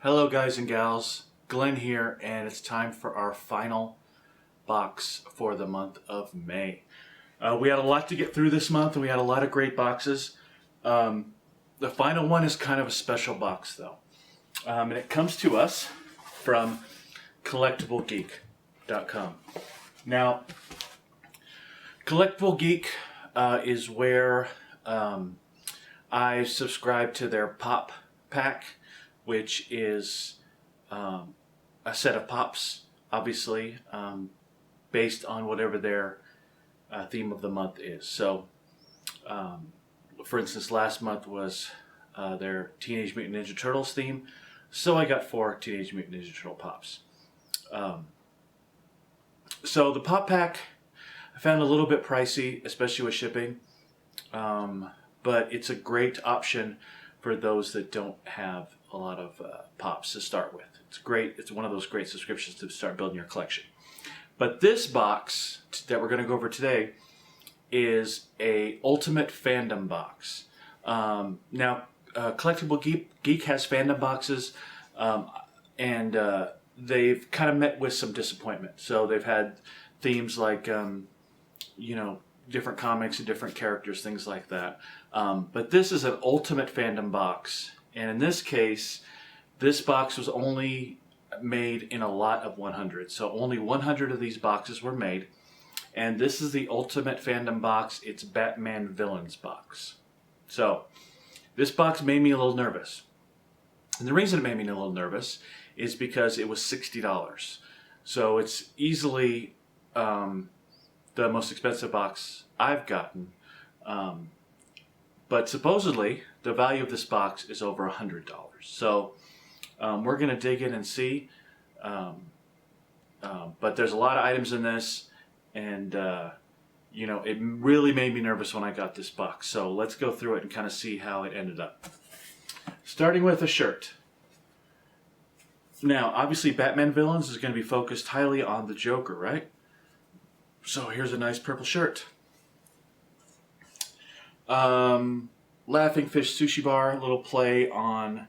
Hello guys and gals, Glenn here, and it's time for our final box for the month of May. We had a lot to get through this month and we had a lot of great boxes. The final one is kind of a special box though. And it comes to us from collectiblegeek.com. Now, Collectible Geek is where I subscribe to their pop pack, which is a set of pops, obviously, based on whatever their theme of the month is. So, for instance, last month was their Teenage Mutant Ninja Turtles theme, so I got 4 Teenage Mutant Ninja Turtle pops. So the pop pack I found a little bit pricey, especially with shipping, but it's a great option for those that don't have a lot of pops to start with. It's great. It's one of those great subscriptions to start building your collection. But this box that we're going to go over today is a Ultimate Fandom box. Now, Collectible Geek has fandom boxes, and they've kind of met with some disappointment. So they've had themes like, different comics and different characters, things like that. But this is an Ultimate Fandom box. And in this case, this box was only made in a lot of 100. So only 100 of these boxes were made. And this is the Ultimate Fandom box. It's Batman Villains box. So this box made me a little nervous. And the reason it made me a little nervous is because it was $60. So it's easily the most expensive box I've gotten. But supposedly, the value of this box is over $100. So we're going to dig in and see. But there's a lot of items in this, and it really made me nervous when I got this box. So let's go through it and kind of see how it ended up. Starting with a shirt. Now, obviously, Batman Villains is going to be focused highly on the Joker, right? So here's a nice purple shirt. Laughing Fish Sushi Bar, a little play on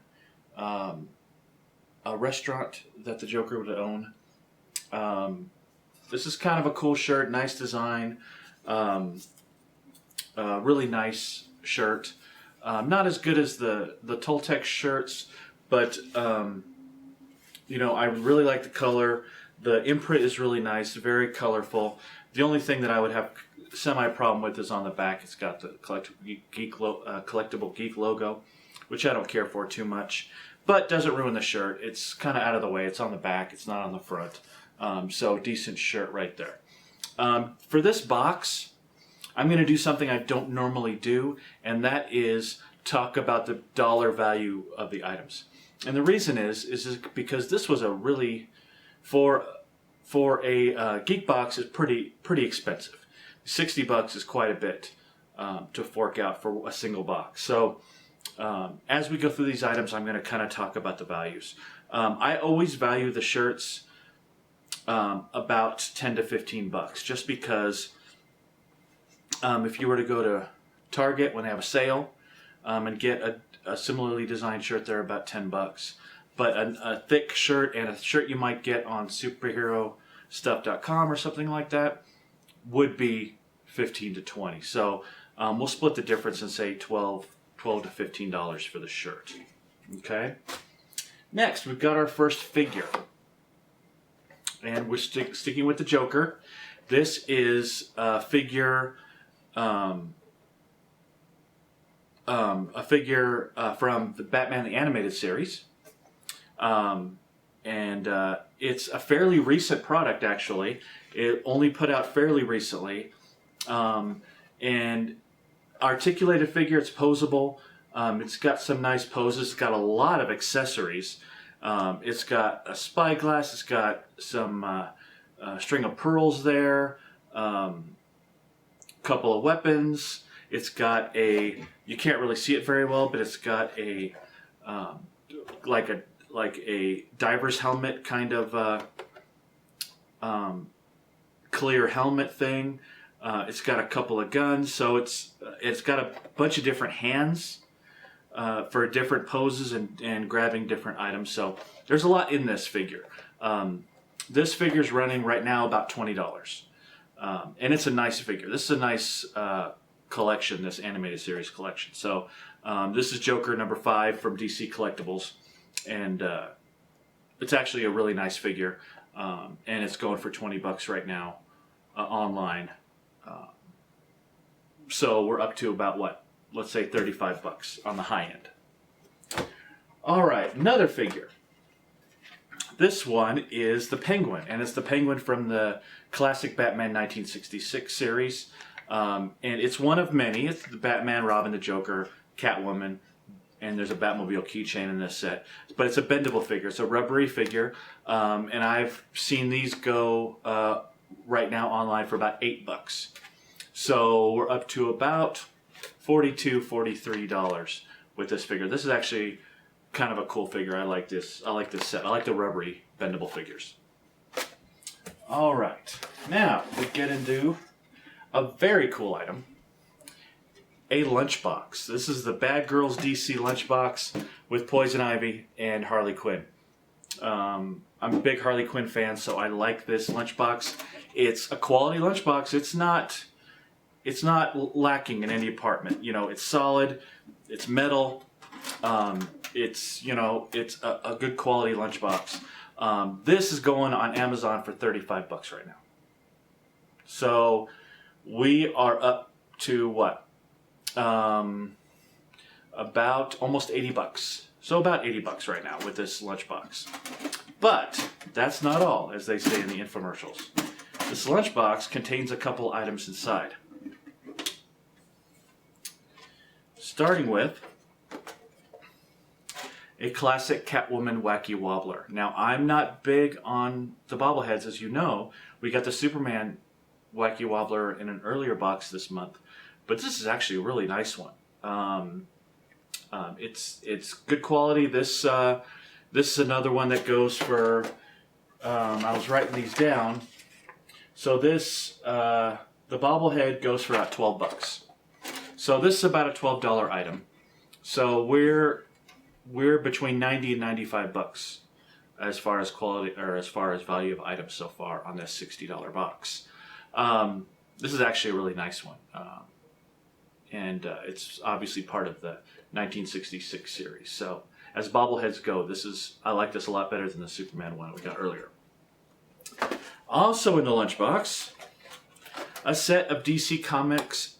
a restaurant that the Joker would own. This is kind of a cool shirt, nice design, really nice shirt. Not as good as the Toltec shirts, but I really like the color. The imprint is really nice, very colorful. The only thing that I would have semi-problem with is on the back. It's got the Collectible Geek logo, which I don't care for too much, but doesn't ruin the shirt. It's kind of out of the way. It's on the back. It's not on the front. So decent shirt right there. For this box, I'm going to do something I don't normally do, and that is talk about the dollar value of the items. And the reason is because this was a really, for a geek box, is pretty expensive. $60 is quite a bit to fork out for a single box. So as we go through these items, I'm going to kind of talk about the values. I always value the shirts about $10 to $15, just because if you were to go to Target when they have a sale and get a similarly designed shirt, they're about $10. But a thick shirt and a shirt you might get on superherostuff.com or something like that would be $15 to $20. So we'll split the difference and say $12 to $15 for the shirt. Okay. Next, we've got our first figure, and we're sticking with the Joker. This is a figure, from the Batman the Animated Series. It's a fairly recent product, actually. It only put out fairly recently. And articulated figure, it's posable. It's got some nice poses. It's got a lot of accessories. It's got a spyglass. It's got some string of pearls there. Couple of weapons. It's got you can't really see it very well, but it's got a like a diver's helmet kind of clear helmet thing. It's got a couple of guns, so it's got a bunch of different hands for different poses and grabbing different items. So there's a lot in this figure. This figure's running right now about $20. And it's a nice figure. This is a nice collection, this animated series collection. So this is Joker number 5 from DC Collectibles. And it's actually a really nice figure. And it's going for $20 right now online. So we're up to about what? Let's say $35 on the high end. All right, another figure. This one is the Penguin, and it's the Penguin from the classic Batman 1966 series. And it's one of many. It's the Batman, Robin, the Joker, Catwoman, and there's a Batmobile keychain in this set. But it's a bendable figure. It's a rubbery figure, and I've seen these go right now online for about $8. So we're up to about $42, $43 with this figure. This is actually kind of a cool figure. I like this. I like this set. I like the rubbery bendable figures. All right, now we get into a very cool item, a lunchbox. This is the Bad Girls DC lunchbox with Poison Ivy and Harley Quinn. I'm a big Harley Quinn fan, so I like this lunchbox. It's a quality lunchbox. It's not lacking in any department. You know, it's solid. It's metal. It's a good quality lunchbox. This is going on Amazon for $35 right now. So we are up to what? About almost $80. So about $80 right now with this lunchbox. But that's not all, as they say in the infomercials. This lunchbox contains a couple items inside. Starting with a classic Catwoman Wacky Wobbler. Now, I'm not big on the bobbleheads, as you know. We got the Superman Wacky Wobbler in an earlier box this month, but this is actually a really nice one. It's good quality. This is another one that goes for. I was writing these down. So this the bobblehead goes for about $12. So this is about a $12 item. So we're between $90 and $95 as far as quality or as far as value of items so far on this $60 box. This is actually a really nice one, and it's obviously part of the 1966 series. So as bobbleheads go, I like this a lot better than the Superman one we got earlier. Also in the lunchbox, a set of DC Comics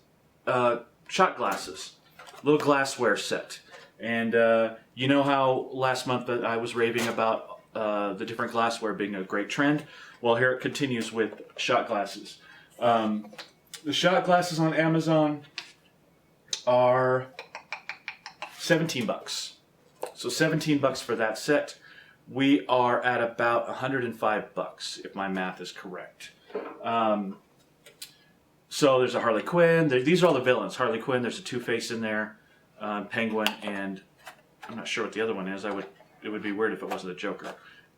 shot glasses, little glassware set. And you know how last month I was raving about the different glassware being a great trend? Well, here it continues with shot glasses. The shot glasses on Amazon are $17. So $17 for that set. We are at about $105, if my math is correct. So there's a Harley Quinn. These are all the villains. Harley Quinn, there's a Two-Face in there. Penguin, and I'm not sure what the other one is. It would be weird if it wasn't a Joker,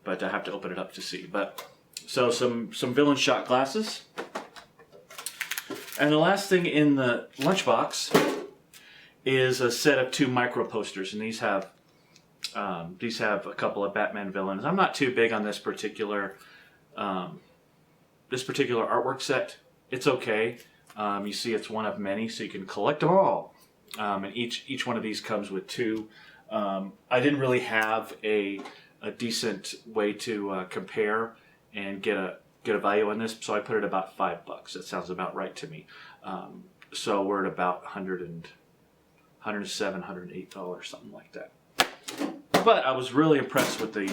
but I have to open it up to see. But so some villain shot glasses, and the last thing in the lunchbox is a set of 2 micro posters, and these have a couple of Batman villains. I'm not too big on this particular artwork set. It's okay. You see, it's one of many, so you can collect them all. And each one of these comes with 2. I didn't really have a decent way to compare and get a value on this, so I put it about $5. That sounds about right to me. So we're at about $107, $108, something like that. But I was really impressed with the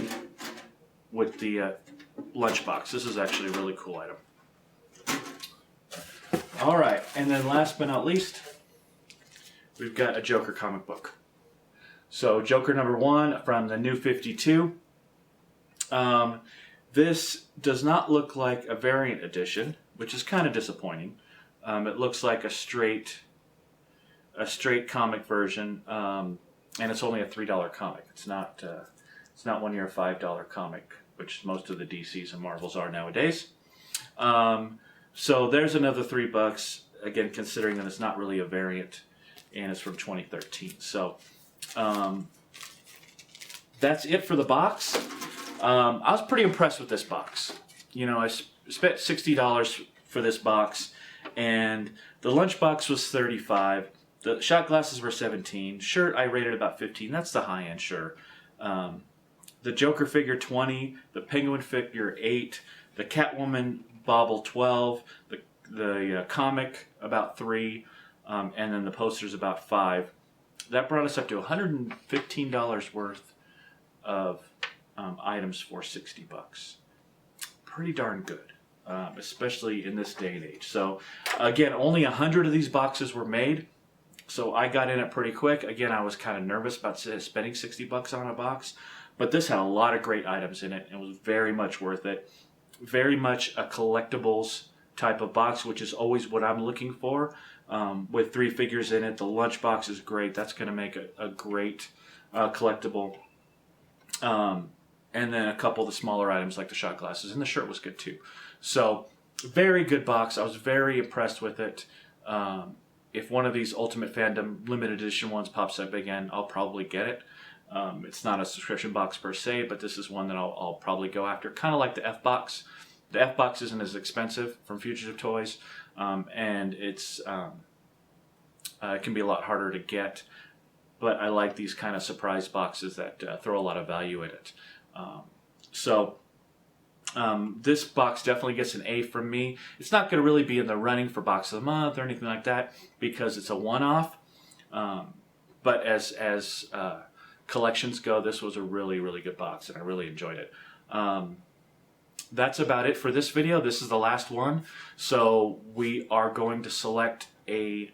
lunchbox. This is actually a really cool item. All right, and then last but not least, we've got a Joker comic book. So Joker number 1 from the New 52. This does not look like a variant edition, which is kind of disappointing. It looks like a straight comic version, and it's only a $3 comic. It's not one year a $5 comic, which most of the DCs and Marvels are nowadays. So there's another $3, again, considering that it's not really a variant, and it's from 2013. So That's it for the box. I was pretty impressed with this box. You know, I spent $60 for this box, and the lunchbox was $35. The shot glasses were $17. Shirt I rated about $15. That's the high end, sure. The Joker figure $20. The Penguin figure $8. The Catwoman bauble $12. The comic about $3. And then the posters about $5. That brought us up to $115 worth of items for $60. Pretty darn good, especially in this day and age. So again, only 100 of these boxes were made, so I got in it pretty quick. Again, I was kind of nervous about spending $60 on a box, but this had a lot of great items in it and was very much worth it. Very much a collectibles type of box, which is always what I'm looking for. With 3 figures in it, the lunchbox is great. That's going to make a great collectible. And then a couple of the smaller items like the shot glasses, and the shirt was good too. So very good box. I was very impressed with it. If one of these Ultimate Fandom limited edition ones pops up again, I'll probably get it. It's not a subscription box per se, but this is one that I'll probably go after. Kind of like the F box. The F box isn't as expensive from Fugitive Toys, and it can be a lot harder to get. But I like these kind of surprise boxes that throw a lot of value in it. This box definitely gets an A from me. It's not going to really be in the running for Box of the Month or anything like that because it's a one-off. But as collections go, this was a really, really good box, and I really enjoyed it. That's about it for this video. This is the last one. So we are going to select a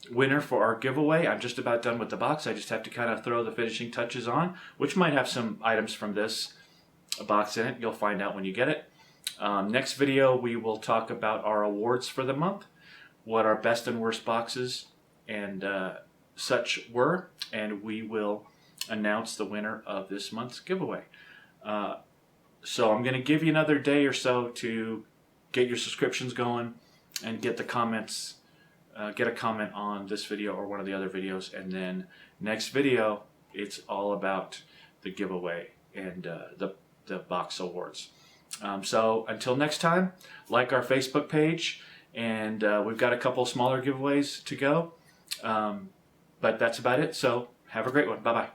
winner for our giveaway. I'm just about done with the box. I just have to kind of throw the finishing touches on, which might have some items from this box in it. You'll find out when you get it. Next video, we will talk about our awards for the month, what our best and worst boxes and such were, and we will announce the winner of this month's giveaway. So I'm going to give you another day or so to get your subscriptions going and get the comments. Get a comment on this video or one of the other videos, and then next video it's all about the giveaway and the box awards. So until next time, like our Facebook page, and we've got a couple smaller giveaways to go, but that's about it. So have a great one. Bye bye.